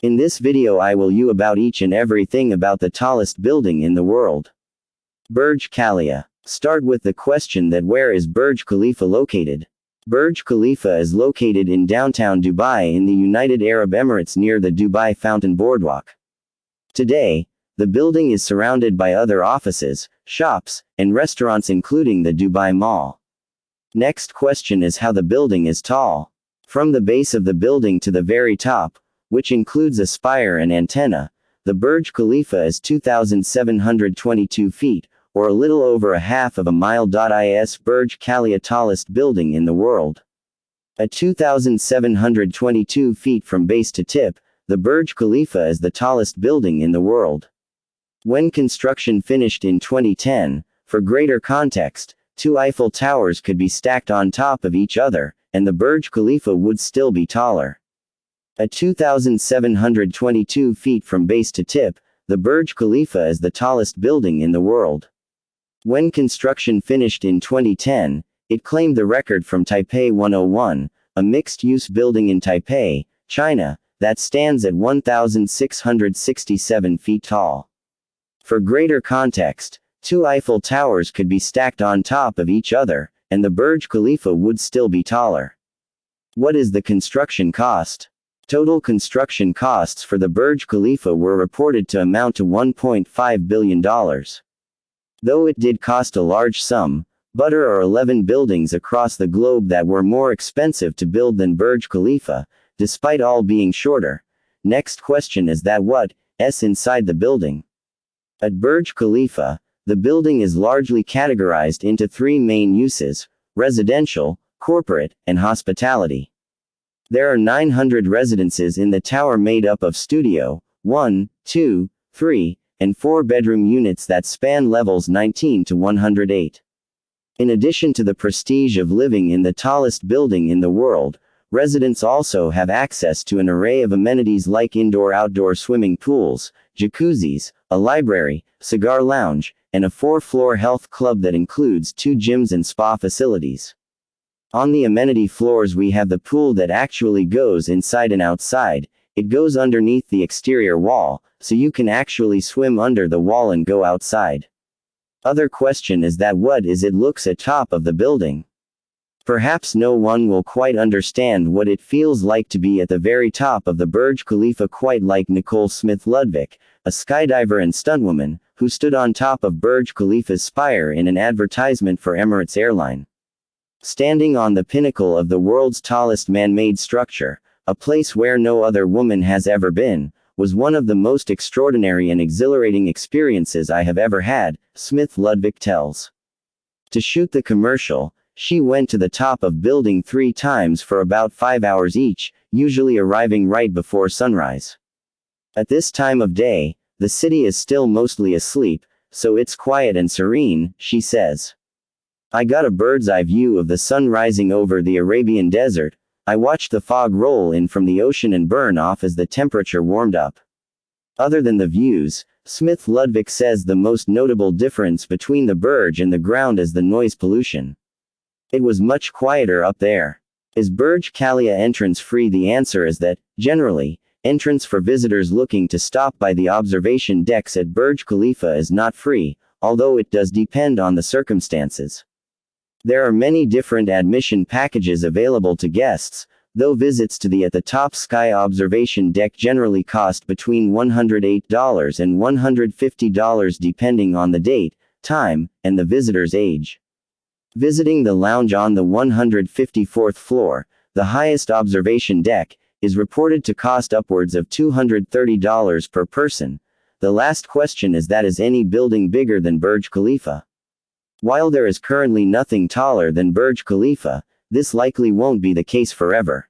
In this video I will you about each and everything about the tallest building in the world. Burj Khalifa. Start with the question that where is Burj Khalifa located? Burj Khalifa is located in downtown Dubai in the United Arab Emirates near the Dubai Fountain Boardwalk. Today, the building is surrounded by other offices, shops, and restaurants including the Dubai Mall. Next question is how the building is tall. From the base of the building to the very top, which includes a spire and antenna, the Burj Khalifa is 2,722 feet, or a little over a half of a mile. Is Burj Khalifa tallest building in the world. At 2,722 feet from base to tip, the Burj Khalifa is the tallest building in the world. When construction finished in 2010, for greater context, 2 Eiffel Towers could be stacked on top of each other, and the Burj Khalifa would still be taller. At 2,722 feet from base to tip, the Burj Khalifa is the tallest building in the world. When construction finished in 2010, it claimed the record from Taipei 101, a mixed-use building in Taipei, China, that stands at 1,667 feet tall. For greater context, 2 Eiffel Towers could be stacked on top of each other, and the Burj Khalifa would still be taller. What is the construction cost? Total construction costs for the Burj Khalifa were reported to amount to $1.5 billion. Though it did cost a large sum, there are 11 buildings across the globe that were more expensive to build than Burj Khalifa, despite all being shorter. Next question is that what's inside the building? At Burj Khalifa, the building is largely categorized into 3 main uses: residential, corporate, and hospitality. There are 900 residences in the tower made up of studio, 1, 2, 3, and 4 bedroom units that span levels 19 to 108. In addition to the prestige of living in the tallest building in the world, residents also have access to an array of amenities like indoor-outdoor swimming pools, jacuzzis, a library, cigar lounge, and a 4-floor health club that includes 2 gyms and spa facilities. On the amenity floors we have the pool that actually goes inside and outside. It goes underneath the exterior wall, so you can actually swim under the wall and go outside. Other question is that what is it looks at top of the building? Perhaps no one will quite understand what it feels like to be at the very top of the Burj Khalifa, quite like Nicole Smith-Ludwig, a skydiver and stuntwoman, who stood on top of Burj Khalifa's spire in an advertisement for Emirates Airline. Standing on the pinnacle of the world's tallest man-made structure, a place where no other woman has ever been, was one of the most extraordinary and exhilarating experiences I have ever had, Smith-Ludwig tells. To shoot the commercial, she went to the top of building 3 times for about 5 hours each, usually arriving right before sunrise. At this time of day, the city is still mostly asleep, so it's quiet and serene, she says. I got a bird's-eye view of the sun rising over the Arabian desert. I watched the fog roll in from the ocean and burn off as the temperature warmed up. Other than the views, Smith-Ludwig says the most notable difference between the Burj and the ground is the noise pollution. It was much quieter up there. Is Burj Khalifa entrance free? The answer is that, generally, entrance for visitors looking to stop by the observation decks at Burj Khalifa is not free, although it does depend on the circumstances. There are many different admission packages available to guests, though visits to the at the top sky observation deck generally cost between $108 and $150 depending on the date, time, and the visitor's age. Visiting the lounge on the 154th floor, the highest observation deck, is reported to cost upwards of $230 per person. The last question is that is any building bigger than Burj Khalifa? While there is currently nothing taller than Burj Khalifa, this likely won't be the case forever.